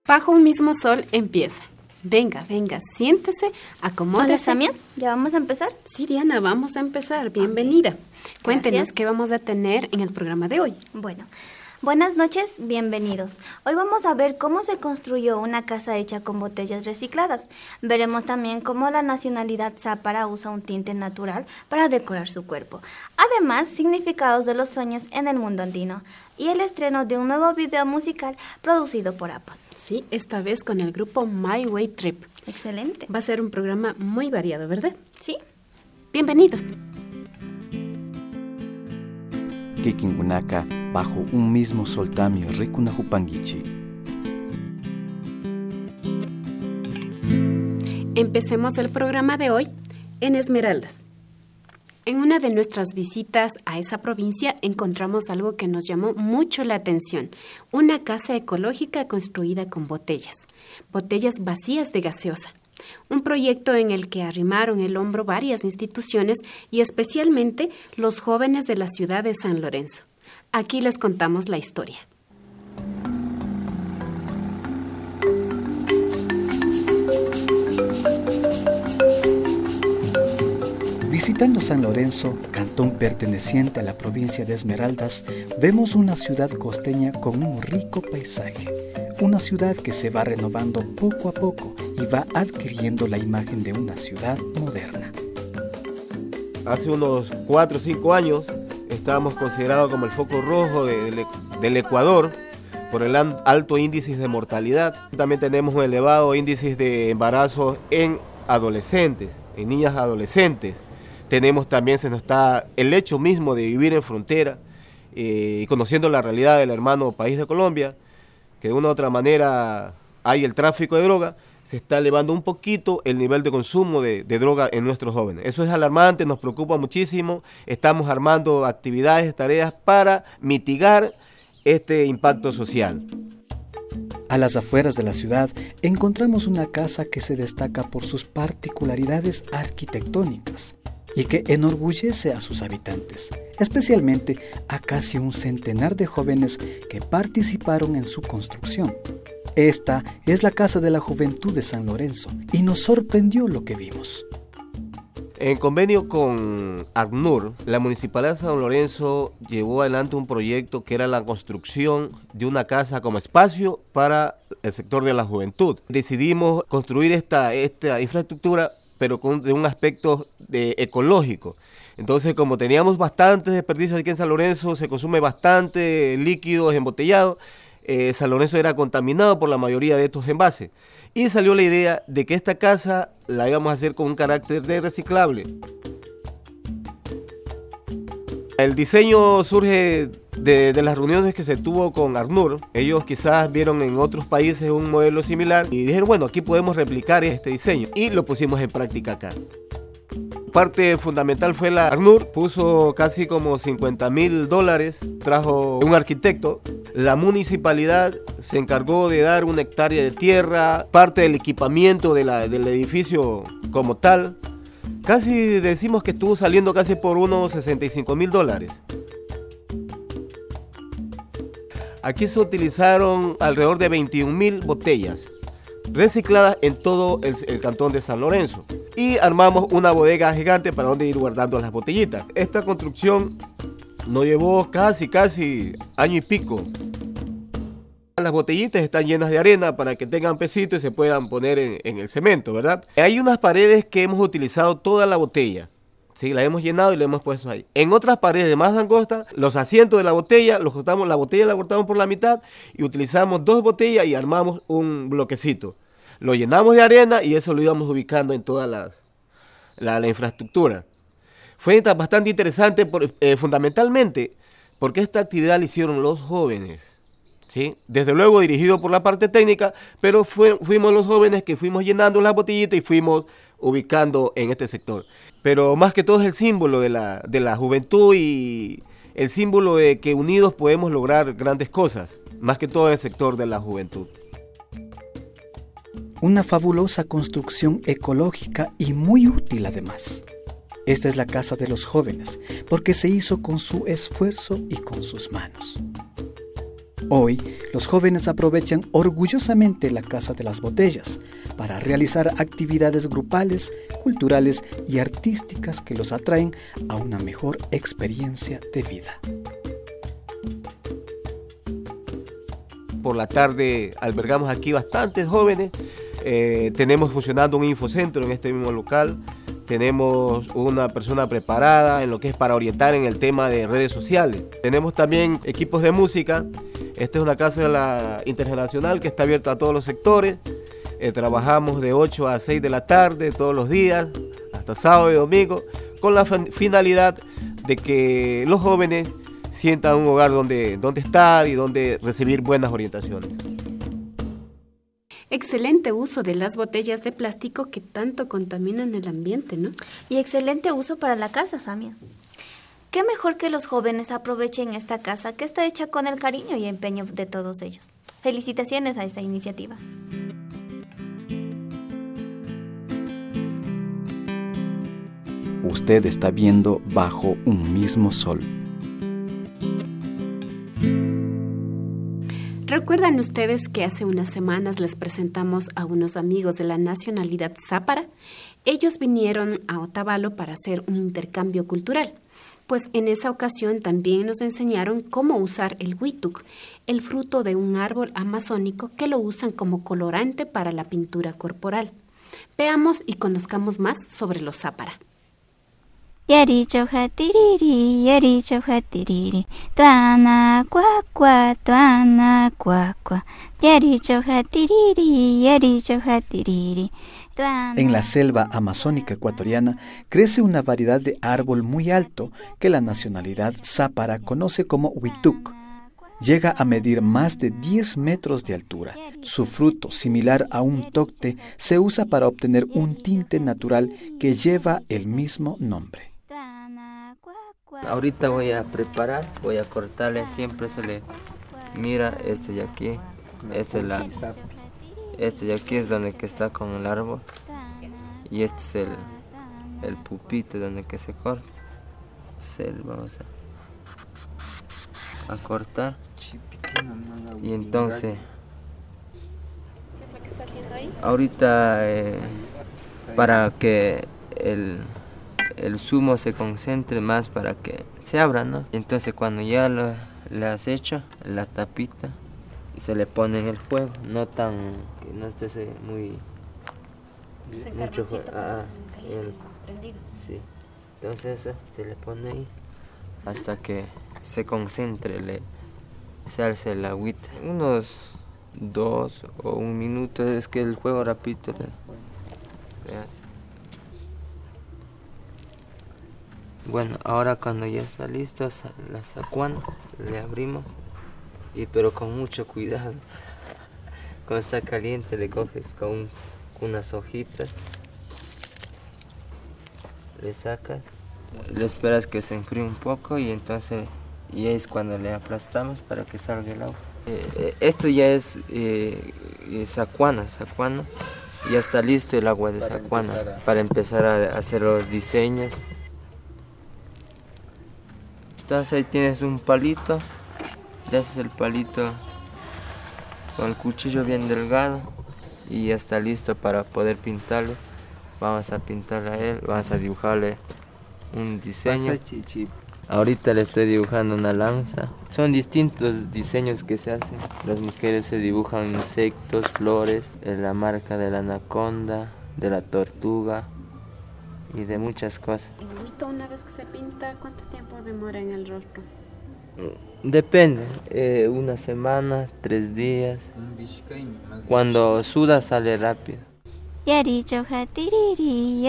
Bajo un mismo sol empieza. Venga, siéntese, acomódese. Hola, Samia, ¿ya vamos a empezar? Sí, Diana, vamos a empezar. Bienvenida. Okay. Cuéntenos Gracias. qué vamos a tener en el programa de hoy. Bueno, buenas noches, bienvenidos. Hoy vamos a ver cómo se construyó una casa hecha con botellas recicladas. Veremos también cómo la nacionalidad zápara usa un tinte natural para decorar su cuerpo. Además, significados de los sueños en el mundo andino y el estreno de un nuevo video musical producido por Apple. Sí, esta vez con el grupo My Way Trip. Excelente. Va a ser un programa muy variado, ¿verdad? Sí. Bienvenidos. Kikingunaka, bajo un mismo soltamio Rikunahupangichi. Empecemos el programa de hoy en Esmeraldas. En una de nuestras visitas a esa provincia encontramos algo que nos llamó mucho la atención, una casa ecológica construida con botellas vacías de gaseosa. Un proyecto en el que arrimaron el hombro varias instituciones y especialmente los jóvenes de la ciudad de San Lorenzo. Aquí les contamos la historia. Visitando San Lorenzo, cantón perteneciente a la provincia de Esmeraldas, vemos una ciudad costeña con un rico paisaje. Una ciudad que se va renovando poco a poco y va adquiriendo la imagen de una ciudad moderna. Hace unos 4 o 5 años estábamos considerados como el foco rojo del Ecuador por el alto índice de mortalidad. También tenemos un elevado índice de embarazo en adolescentes, en niñas adolescentes. Tenemos también, se nos está el hecho mismo de vivir en frontera, conociendo la realidad del hermano país de Colombia, que de una u otra manera hay el tráfico de droga, se está elevando un poquito el nivel de consumo de droga en nuestros jóvenes. Eso es alarmante, nos preocupa muchísimo, estamos armando actividades, tareas para mitigar este impacto social. A las afueras de la ciudad encontramos una casa que se destaca por sus particularidades arquitectónicas y que enorgullece a sus habitantes, especialmente a casi un centenar de jóvenes que participaron en su construcción. Esta es la Casa de la Juventud de San Lorenzo y nos sorprendió lo que vimos. En convenio con ACNUR, la Municipalidad de San Lorenzo llevó adelante un proyecto que era la construcción de una casa como espacio para el sector de la juventud. Decidimos construir esta infraestructura, pero de un aspecto ecológico. Entonces, como teníamos bastantes desperdicios aquí en San Lorenzo, se consume bastante líquidos embotellados, San Lorenzo era contaminado por la mayoría de estos envases. Y salió la idea de que esta casa la íbamos a hacer con un carácter de reciclable. El diseño surge de las reuniones que se tuvo con ACNUR. Ellos quizás vieron en otros países un modelo similar y dijeron, bueno, aquí podemos replicar este diseño, y lo pusimos en práctica acá. Parte fundamental fue la ACNUR, puso casi como $50,000, trajo un arquitecto. La municipalidad se encargó de dar 1 hectárea de tierra, parte del equipamiento del edificio como tal. Casi decimos que estuvo saliendo casi por unos $65,000. Aquí se utilizaron alrededor de 21,000 botellas recicladas en todo el cantón de San Lorenzo. Y armamos una bodega gigante para donde ir guardando las botellitas. Esta construcción nos llevó casi año y pico. Las botellitas están llenas de arena para que tengan pesito y se puedan poner en el cemento, ¿verdad? Hay unas paredes que hemos utilizado toda la botella. Sí, la hemos llenado y la hemos puesto ahí. En otras paredes más angostas, los asientos de la botella, la botella la cortamos por la mitad y utilizamos 2 botellas y armamos un bloquecito. Lo llenamos de arena y eso lo íbamos ubicando en toda la infraestructura. Fue bastante interesante fundamentalmente porque esta actividad la hicieron los jóvenes. ¿Sí? Desde luego dirigido por la parte técnica, pero fuimos los jóvenes que fuimos llenando las botellitas y fuimos ubicando en este sector. Pero más que todo es el símbolo de la juventud y el símbolo de que unidos podemos lograr grandes cosas, más que todo en el sector de la juventud. Una fabulosa construcción ecológica y muy útil además. Esta es la casa de los jóvenes, porque se hizo con su esfuerzo y con sus manos. Hoy, los jóvenes aprovechan orgullosamente la Casa de las Botellas para realizar actividades grupales, culturales y artísticas que los atraen a una mejor experiencia de vida. Por la tarde albergamos aquí bastantes jóvenes. Tenemos funcionando un infocentro en este mismo local. Tenemos una persona preparada en lo que es para orientar en el tema de redes sociales. Tenemos también equipos de música. Esta es una casa intergeneracional que está abierta a todos los sectores. Trabajamos de 8 a 6 de la tarde todos los días, hasta sábado y domingo, con la finalidad de que los jóvenes sientan un hogar donde estar y donde recibir buenas orientaciones. Excelente uso de las botellas de plástico que tanto contaminan el ambiente, ¿no? Y excelente uso para la casa, Samia. Qué mejor que los jóvenes aprovechen esta casa que está hecha con el cariño y empeño de todos ellos. Felicitaciones a esta iniciativa. Usted está viendo Bajo un mismo sol. ¿Recuerdan ustedes que hace unas semanas les presentamos a unos amigos de la nacionalidad zápara? Ellos vinieron a Otavalo para hacer un intercambio cultural. Pues en esa ocasión también nos enseñaron cómo usar el huituc, el fruto de un árbol amazónico que lo usan como colorante para la pintura corporal. Veamos y conozcamos más sobre los zápara. Yari choja tiriri, tuana cuacua, tuana cuacua. Yari choja tiriri, tuana. En la selva amazónica ecuatoriana crece una variedad de árbol muy alto que la nacionalidad zápara conoce como huituc. Llega a medir más de 10 metros de altura. Su fruto, similar a un tocte, se usa para obtener un tinte natural que lleva el mismo nombre. Ahorita voy a cortarle, siempre se le mira este de aquí, este de aquí es donde que está con el árbol y este es el pupito donde que se corta. Vamos a cortar y entonces ¿Qué es lo que está haciendo ahí? ahorita para que el zumo se concentre más para que se abra, ¿no? Entonces cuando ya le has hecho la tapita se le pone en el fuego, no que no esté muy mucho fuego. Prendido. Sí. Entonces eso se le pone ahí hasta que se concentre, se alce el agüita. Unos 2 o 1 minuto, es que el fuego rápido le hace. Bueno, ahora cuando ya está listo, la sacuana, le abrimos, pero con mucho cuidado. Cuando está caliente le coges con unas hojitas, le sacas, le esperas que se enfríe un poco y entonces ya es cuando le aplastamos para que salga el agua. Esto ya es sacuana, ya está listo el agua de sacuana para empezar a hacer los diseños. Entonces ahí tienes un palito, le haces el palito con el cuchillo bien delgado y ya está listo para poder pintarle. Vamos a pintarle a él, vamos a dibujarle un diseño. Ahorita le estoy dibujando una lanza. Son distintos diseños que se hacen. Las mujeres se dibujan insectos, flores, la marca de la anaconda, de la tortuga y de muchas cosas. El huito, una vez que se pinta, ¿cuánto tiempo demora en el rostro? Depende, 1 semana, 3 días. Cuando suda sale rápido. Yari choja tiriri,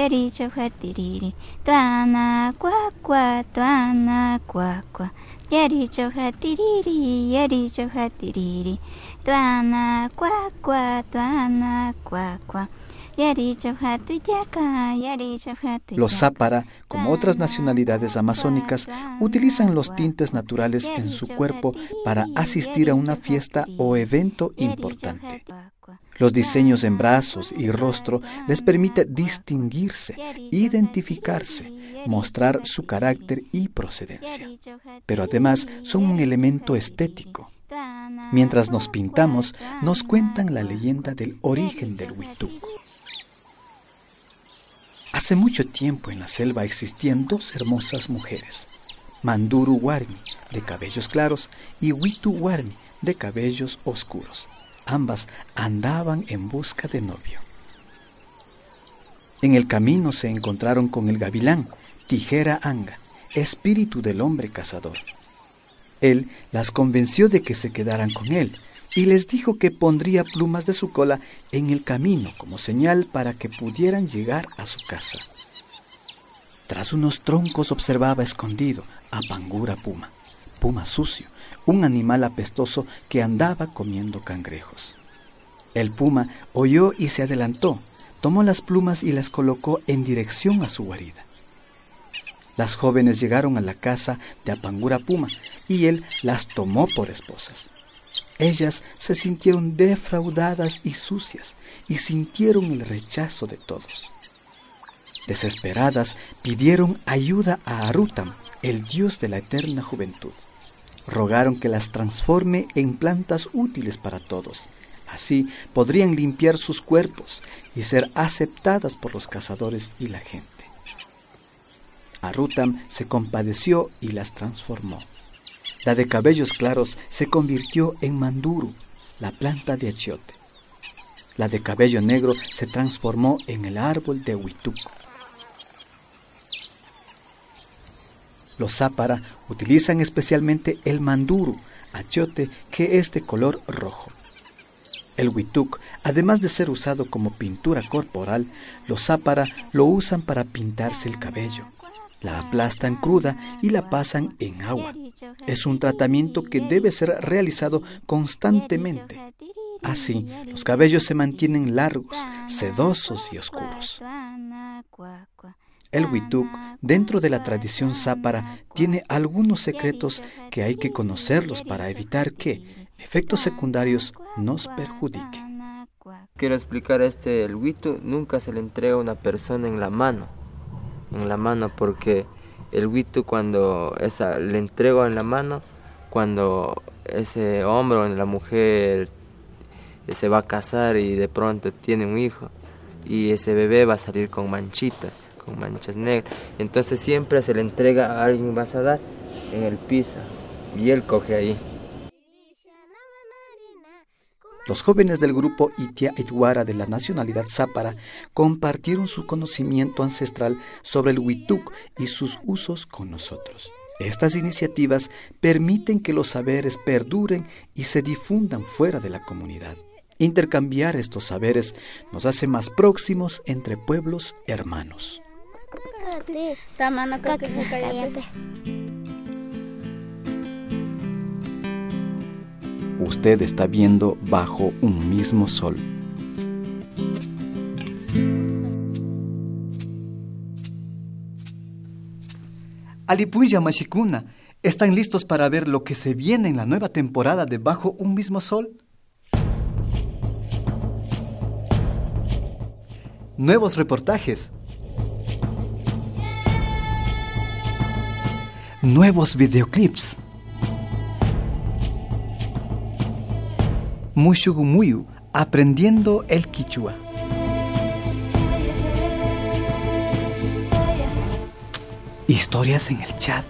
tuana cuacua, tuana cuacua. Yari choja tiriri, tuana cuacua, tuana cuacua. Los zápara, como otras nacionalidades amazónicas, utilizan los tintes naturales en su cuerpo para asistir a una fiesta o evento importante. Los diseños en brazos y rostro les permite distinguirse, identificarse, mostrar su carácter y procedencia. Pero además son un elemento estético. Mientras nos pintamos, nos cuentan la leyenda del origen del Huituc. Hace mucho tiempo en la selva existían dos hermosas mujeres, Manduru Warmi, de cabellos claros, y Witu Warmi, de cabellos oscuros. Ambas andaban en busca de novio. En el camino se encontraron con el gavilán, Tijera Anga, espíritu del hombre cazador. Él las convenció de que se quedaran con él y les dijo que pondría plumas de su cola en el camino como señal para que pudieran llegar a su casa. Tras unos troncos observaba escondido a Pangura Puma, puma sucio, un animal apestoso que andaba comiendo cangrejos. El puma oyó y se adelantó, tomó las plumas y las colocó en dirección a su guarida. Las jóvenes llegaron a la casa de Apangura Puma y él las tomó por esposas. Ellas se sintieron defraudadas y sucias y sintieron el rechazo de todos. Desesperadas, pidieron ayuda a Arutam, el dios de la eterna juventud. Rogaron que las transforme en plantas útiles para todos. Así podrían limpiar sus cuerpos y ser aceptadas por los cazadores y la gente. Arutam se compadeció y las transformó. La de cabellos claros se convirtió en Manduru, la planta de achiote. La de cabello negro se transformó en el árbol de Huituc. Los Zápara utilizan especialmente el Manduru, achiote, que es de color rojo. El Huituc, además de ser usado como pintura corporal, los Zápara lo usan para pintarse el cabello. La aplastan cruda y la pasan en agua. Es un tratamiento que debe ser realizado constantemente. Así, los cabellos se mantienen largos, sedosos y oscuros. El Huituc, dentro de la tradición zápara, tiene algunos secretos que hay que conocerlos para evitar que efectos secundarios nos perjudiquen. Quiero explicar el Huituc nunca se le entrega a una persona en la mano porque el Huituc cuando le entrego en la mano, cuando ese hombre o la mujer se va a casar y de pronto tiene un hijo y ese bebé va a salir con manchas negras, entonces siempre se le entrega a alguien, vas a dar en el piso y él coge ahí. Los jóvenes del grupo Itia Itwara de la nacionalidad zápara compartieron su conocimiento ancestral sobre el Huituc y sus usos con nosotros. Estas iniciativas permiten que los saberes perduren y se difundan fuera de la comunidad. Intercambiar estos saberes nos hace más próximos entre pueblos hermanos. Usted está viendo Bajo un mismo sol. Alipuya Mashikuna, ¿están listos para ver lo que se viene en la nueva temporada de Bajo un mismo sol? Nuevos reportajes, nuevos videoclips, Mushugumuyu, aprendiendo el quichua. Historias en el chat.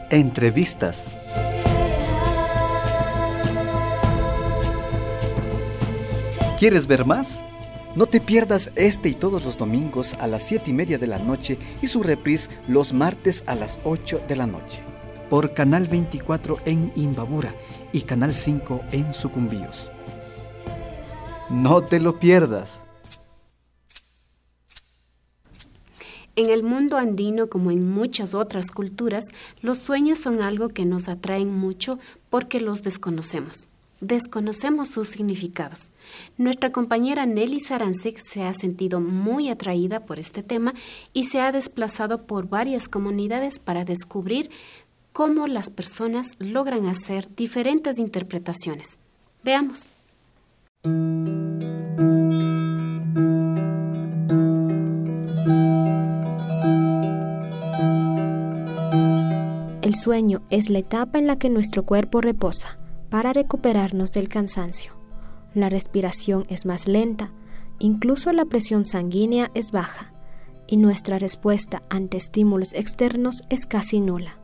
Entrevistas. ¿Quieres ver más? No te pierdas este y todos los domingos a las 7:30 de la noche y su reprise los martes a las 8 de la noche. Por Canal 24 en Imbabura y Canal 5 en Sucumbíos. No te lo pierdas. En el mundo andino, como en muchas otras culturas, los sueños son algo que nos atraen mucho porque los desconocemos. Desconocemos sus significados. Nuestra compañera Nelly Saransek se ha sentido muy atraída por este tema y se ha desplazado por varias comunidades para descubrir cómo las personas logran hacer diferentes interpretaciones. Veamos. sueño es la etapa en la que nuestro cuerpo reposa para recuperarnos del cansancio. La respiración es más lenta, incluso la presión sanguínea es baja y nuestra respuesta ante estímulos externos es casi nula.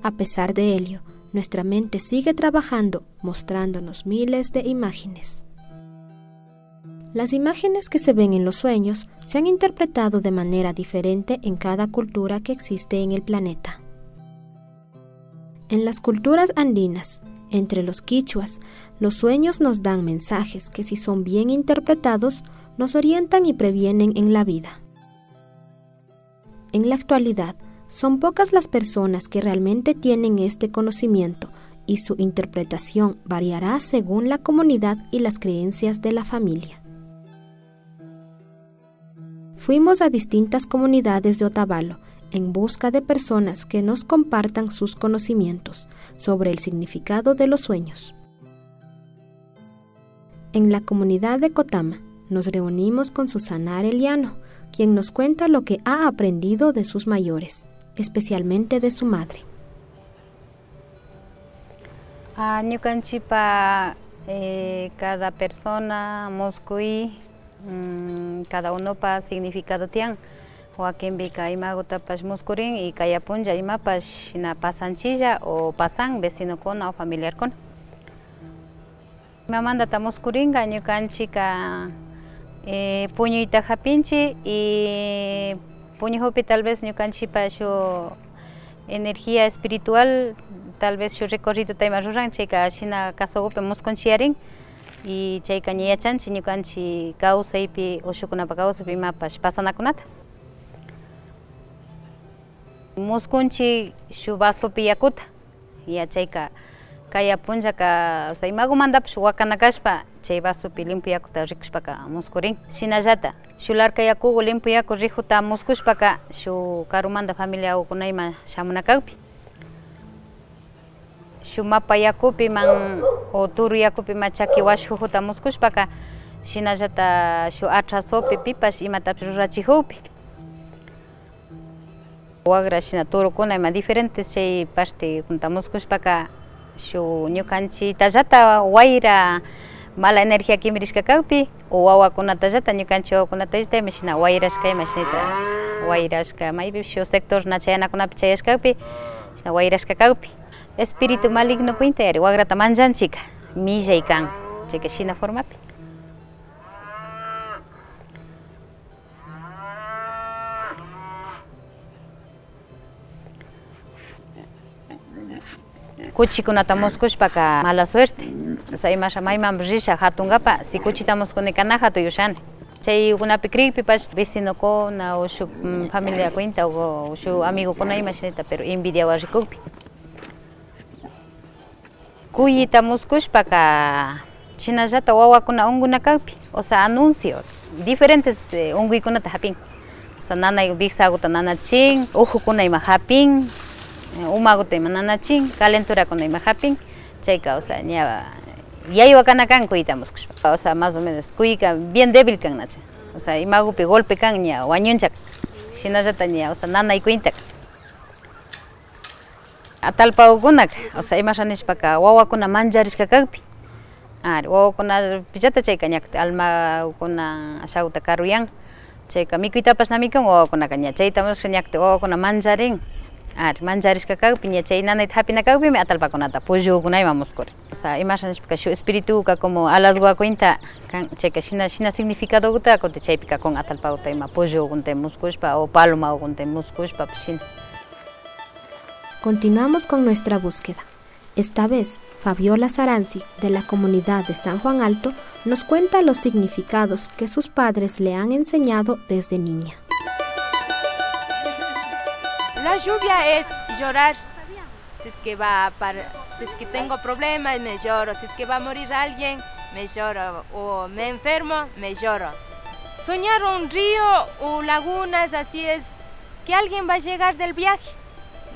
A pesar de ello, nuestra mente sigue trabajando, mostrándonos miles de imágenes. Las imágenes que se ven en los sueños se han interpretado de manera diferente en cada cultura que existe en el planeta. En las culturas andinas, entre los quichuas, los sueños nos dan mensajes que, si son bien interpretados, nos orientan y previenen en la vida. En la actualidad, son pocas las personas que realmente tienen este conocimiento y su interpretación variará según la comunidad y las creencias de la familia. Fuimos a distintas comunidades de Otavalo en busca de personas que nos compartan sus conocimientos sobre el significado de los sueños. En la comunidad de Cotama nos reunimos con Susana Arellano, quien nos cuenta lo que ha aprendido de sus mayores, especialmente de su madre. Ñukanchipa cada persona, moscui, cada uno pa significado tian. Joaquín Vika imagutapash muscurin y kayapunja imapash na pasanchilla o pasan vecino con o familiar con. Mamanda ta muscuringa ñukanchika puñuita japinchi y puño hopi tal vez ñukanchipa su energía espiritual tal vez su recorrido taima ruran chika shina kasogope musconchiarin y chayka ñiyachanchi ñukanchi kausaypi ushukunapa kausaypi imapash pasanakunata. Muskunchi shu vasopi yakuta ya chayka kaya punjaka o sea imagumandapish wakanakashpa chay vasopi limpio yakuta rikushpaka muskurin shinallata shularka yakugu limpio yaku rijuta muskushpaka shu karumanda familia ukunayma shamunakawpi shu mapa yakupi man o turu yakupi machaki washujuta muskushpaka shinallata shu atrasopi pipash imatapish rurachihupi. Wagra shina turukuna ima diferentes chay parte kuntamuskushpaka shu ñukanchi tallata wayra mala energía kimirishka kawpi o wawakuna tallata ñukanchi wawakuna tallata ima shina wayrashka ima shinita wayrashka maypi shu sector nachayanakunapi chayashkawpi shina wayrashka kawpi espíritu maligno kuinta yari wagrata manchanchika millay kan chayka shina formapi. Kuchikunata muskushpaka mala suerte. O sea, mayman risha hatungapa, si kuchita muskunikana hatuyushani. Chay ukunapi krikpipash vecinokuna o shu familia cuenta o shu amigo kuna imashinita, pero envidia warrikupi. Kuyita muskushpaka shinallata wawakuna ungunakawpi. O sea, anuncio diferentes unguikunata hapin. O sea, nana bigsaguta nanachin, ujukuna ima hapin. Umaguta ima nanachin, calentura con ima hapin, chayka, o sea, yayuakana kan kuyita muskushpa. O sea, más o menos, kuyika bien débil kan nacha. O sea, imagupi golpe kan ña wañunchak, shinallata ña, o sea, nana ikuintak. Atalpaukunak, o sea, imashanishpaka wawakuna mancharishka kakpi. Wawakuna pillata chayka ñakti almakuna ashawta karuyan. Chayka mikuytapas namikan wawakunaka ña chayta musqa ñakti wawakuna mancharin. Mancharishka kawpi ña chay nanayta hapinakawpimi atalpakunata pullukuna muskuri. O sea, imashanishpaka shu espirituka como alasgua cuenta kan chayka shina significadokuta kunti chaypika con atalpakuta ima pullukunta muskushpa o palomakunta muskushpa shina. Continuamos con nuestra búsqueda. Esta vez, Fabiola Saranzi, de la comunidad de San Juan Alto, nos cuenta los significados que sus padres le han enseñado desde niña. La lluvia es llorar. Si es que tengo problemas, me lloro. Si es que va a morir alguien, me lloro. O me enfermo, me lloro. Soñar un río o lagunas, así es que alguien va a llegar del viaje.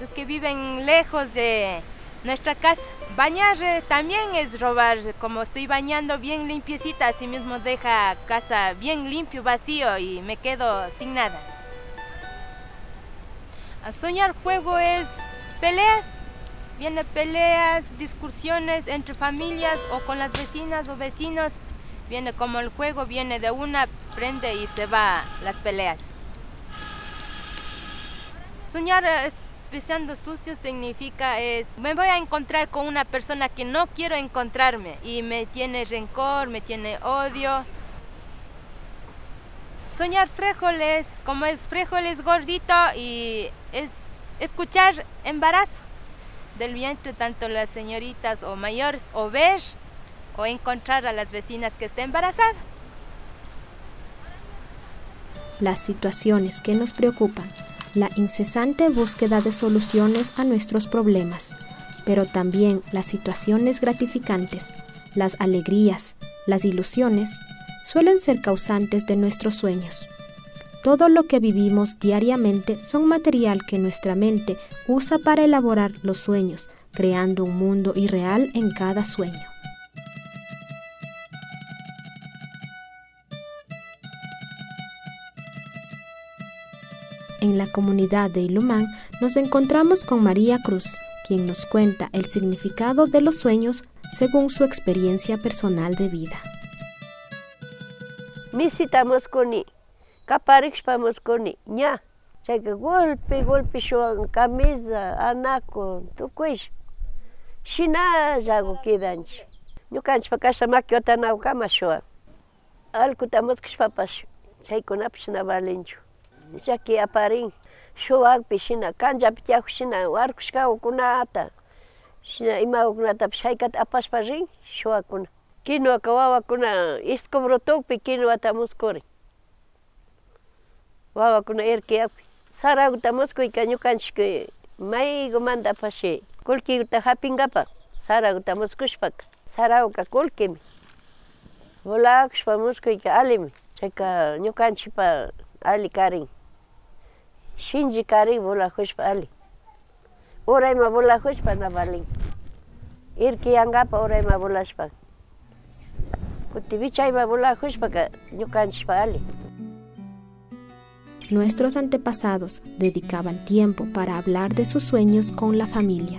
Los que viven lejos de nuestra casa. Bañar también es robar. Como estoy bañando bien limpiecita, así mismo deja casa bien limpio, vacío y me quedo sin nada. Soñar juego es peleas, viene peleas, discusiones entre familias o con las vecinas o vecinos. Viene como el juego, viene de una, prende y se va las peleas. Soñar pisando sucio significa me voy a encontrar con una persona que no quiero encontrarme y me tiene rencor, me tiene odio. Soñar frijoles, como es frijoles gordito y es escuchar embarazo del vientre, tanto las señoritas o mayores, o ver o encontrar a las vecinas que estén embarazadas. Las situaciones que nos preocupan, la incesante búsqueda de soluciones a nuestros problemas, pero también las situaciones gratificantes, las alegrías, las ilusiones, suelen ser causantes de nuestros sueños. Todo lo que vivimos diariamente son material que nuestra mente usa para elaborar los sueños, creando un mundo irreal en cada sueño. En la comunidad de Ilumán nos encontramos con María Cruz, quien nos cuenta el significado de los sueños según su experiencia personal de vida. Visitamos con él, caparixpamos con él, ña, chayka golpe shuan camisa, anaco, tukuish, shina jago kidanch. Ñukanchik pa kashamaki otanaw kama shuan. Alkutamos kishpapash, chaykunapish na valenchu. Yaki aparin, shuakpi shina, kanjapi tiahu shina, warkushkawkunata, shina imawkunatapish haykata apashpa rin, shuakuna. Quinoa wawakuna iscobrotokpi quinoata muskuri. Wawakuna erkiapi. Saraguta muskuyka ñukanchik maygo manda apashi. Kullkiguta hapingapa, saraguta muskushpaka. Sarauka kullkimi. Volakushpa muskuyka alimi. Chayka ñukanchikpa ali karin. Shinji karin volakushpa ali. Urayma volakushpa na valin. Irkiyankapa urayma volashpa. Nuestros antepasados dedicaban tiempo para hablar de sus sueños con la familia.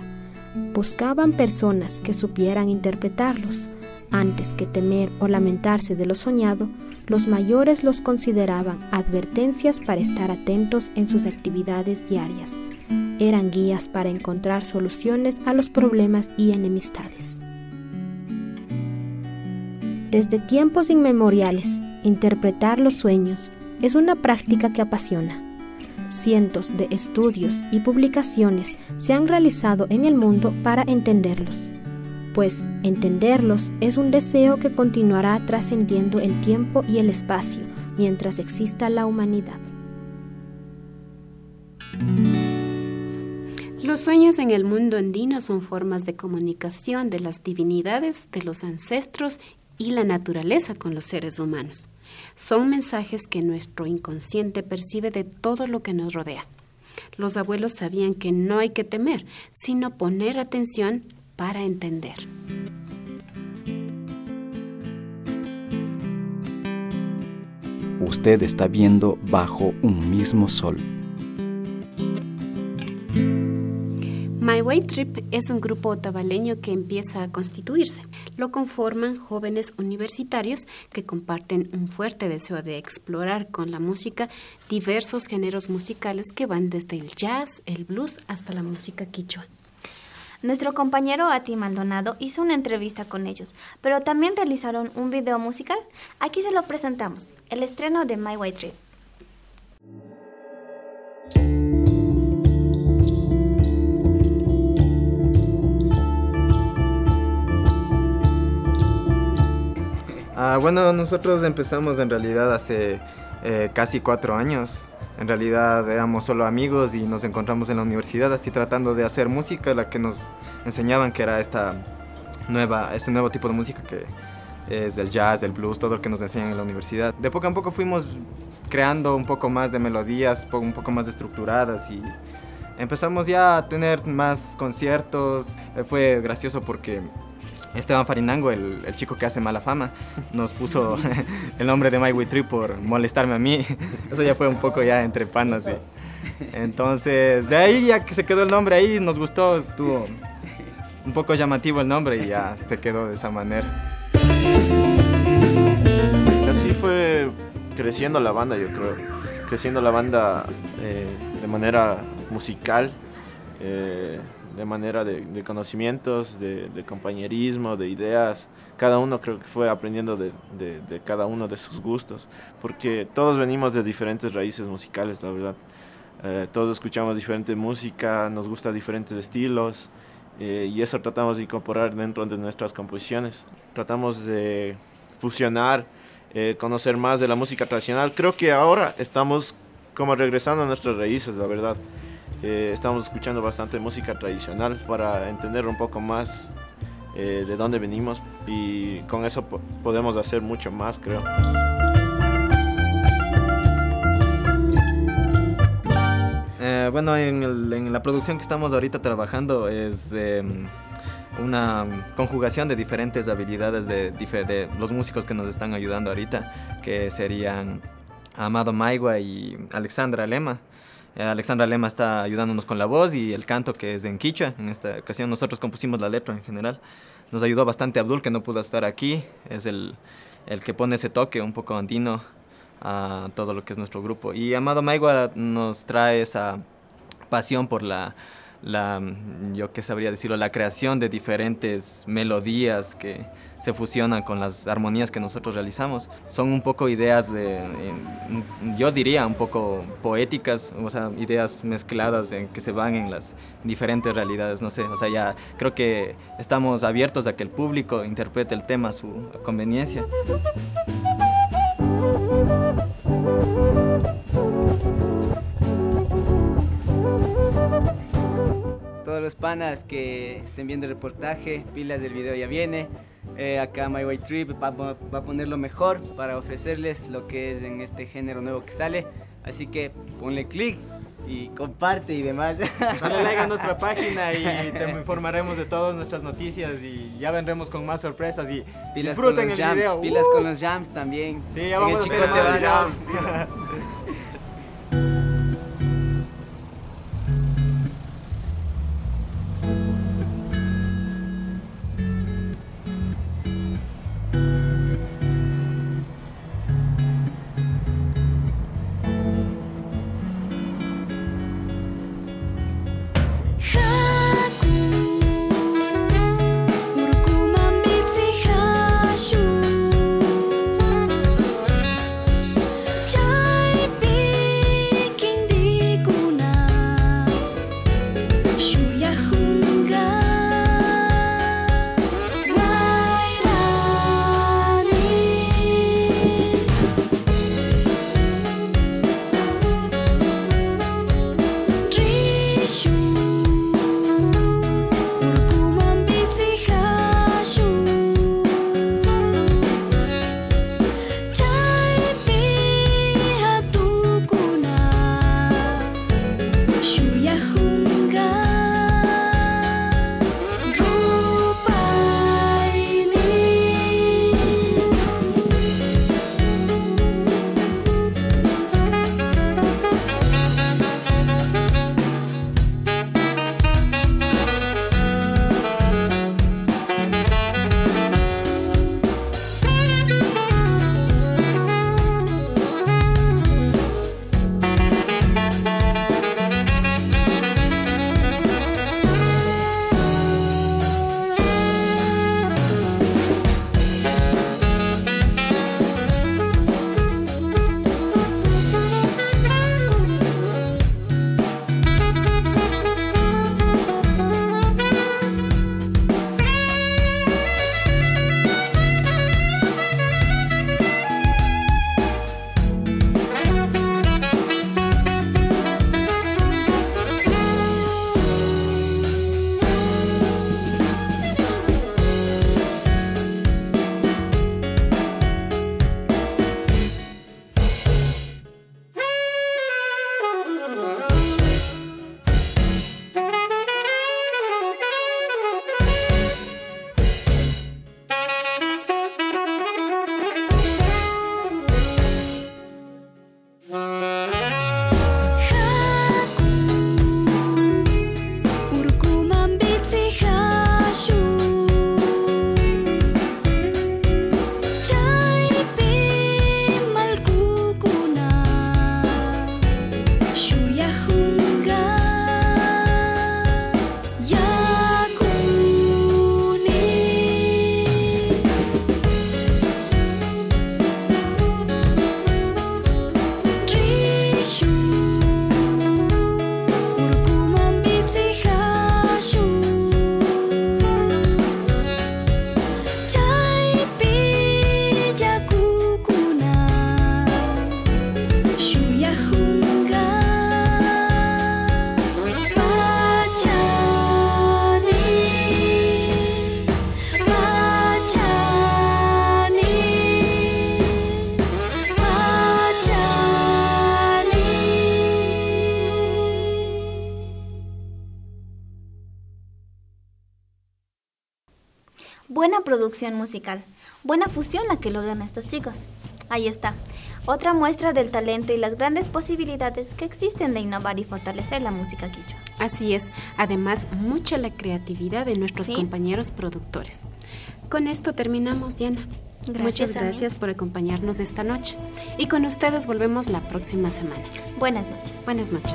Buscaban personas que supieran interpretarlos. Antes que temer o lamentarse de lo soñado, los mayores los consideraban advertencias para estar atentos en sus actividades diarias. Eran guías para encontrar soluciones a los problemas y enemistades. Desde tiempos inmemoriales, interpretar los sueños es una práctica que apasiona. Cientos de estudios y publicaciones se han realizado en el mundo para entenderlos, pues entenderlos es un deseo que continuará trascendiendo el tiempo y el espacio mientras exista la humanidad. Los sueños en el mundo andino son formas de comunicación de las divinidades, de los ancestros y la naturaleza con los seres humanos. Son mensajes que nuestro inconsciente percibe de todo lo que nos rodea. Los abuelos sabían que no hay que temer, sino poner atención para entender. Usted está viendo Bajo un mismo sol. My Way Trip es un grupo otavaleño que empieza a constituirse. Lo conforman jóvenes universitarios que comparten un fuerte deseo de explorar con la música diversos géneros musicales que van desde el jazz, el blues hasta la música quichua. Nuestro compañero Ati Maldonado hizo una entrevista con ellos, pero también realizaron un video musical. Aquí se lo presentamos, el estreno de My Way Trip. Bueno, nosotros empezamos en realidad hace casi 4 años. En realidad éramos solo amigos y nos encontramos en la universidad así tratando de hacer música, la que nos enseñaban que era este nuevo tipo de música que es el jazz, el blues, todo lo que nos enseñan en la universidad. De poco a poco fuimos creando un poco más de melodías, un poco más estructuradas y empezamos ya a tener más conciertos. Fue gracioso porque Esteban Farinango, el chico que hace Mala Fama, nos puso el nombre de My Way Trip por molestarme a mí. Eso ya fue un poco ya entre panas. Entonces, de ahí ya que se quedó el nombre ahí, nos gustó, un poco llamativo el nombre y ya se quedó de esa manera. Así fue creciendo la banda, yo creo. Creciendo la banda de manera musical, de manera de conocimientos, de compañerismo, de ideas. Cada uno creo que fue aprendiendo de cada uno de sus gustos, porque todos venimos de diferentes raíces musicales, la verdad. Todos escuchamos diferente música, nos gusta diferentes estilos, y eso tratamos de incorporar dentro de nuestras composiciones. Tratamos de fusionar, conocer más de la música tradicional. Creo que ahora estamos como regresando a nuestras raíces, la verdad. Estamos escuchando bastante música tradicional para entender un poco más de dónde venimos, y con eso podemos hacer mucho más, creo. Bueno, en la producción que estamos ahorita trabajando es una conjugación de diferentes habilidades de los músicos que nos están ayudando ahorita, que serían Amado Maigua y Alexandra Lema. Alexandra Lema está ayudándonos con la voz y el canto, que es en quichua. En esta ocasión nosotros compusimos la letra en general. Nos ayudó bastante Abdul, que no pudo estar aquí. Es el que pone ese toque un poco andino a todo lo que es nuestro grupo. Y Amado Maigua nos trae esa pasión por yo qué sabría decirlo, la creación de diferentes melodías que se fusionan con las armonías que nosotros realizamos. Son un poco ideas yo diría un poco poéticas, o sea, ideas mezcladas que se van en las diferentes realidades, no sé, o sea, ya creo que estamos abiertos a que el público interprete el tema a su conveniencia. Todos los panas que estén viendo el reportaje, pilas del video ya viene. Acá My Way Trip va a poner lo mejor para ofrecerles lo que es en este género nuevo que sale. Así que ponle click y comparte y demás. Dale like a nuestra página y te informaremos de todas nuestras noticias, y ya vendremos con más sorpresas, y pilas disfruten el video. Pilas con los jams también. Sí, ya vamos a hacer más jams. Jai buena producción musical, buena fusión la que logran estos chicos. Ahí está, otra muestra del talento y las grandes posibilidades que existen de innovar y fortalecer la música quichua. Así es, además mucha la creatividad de nuestros compañeros productores. Con esto terminamos, Diana. Muchas gracias por acompañarnos esta noche. Y con ustedes volvemos la próxima semana. Buenas noches. Buenas noches.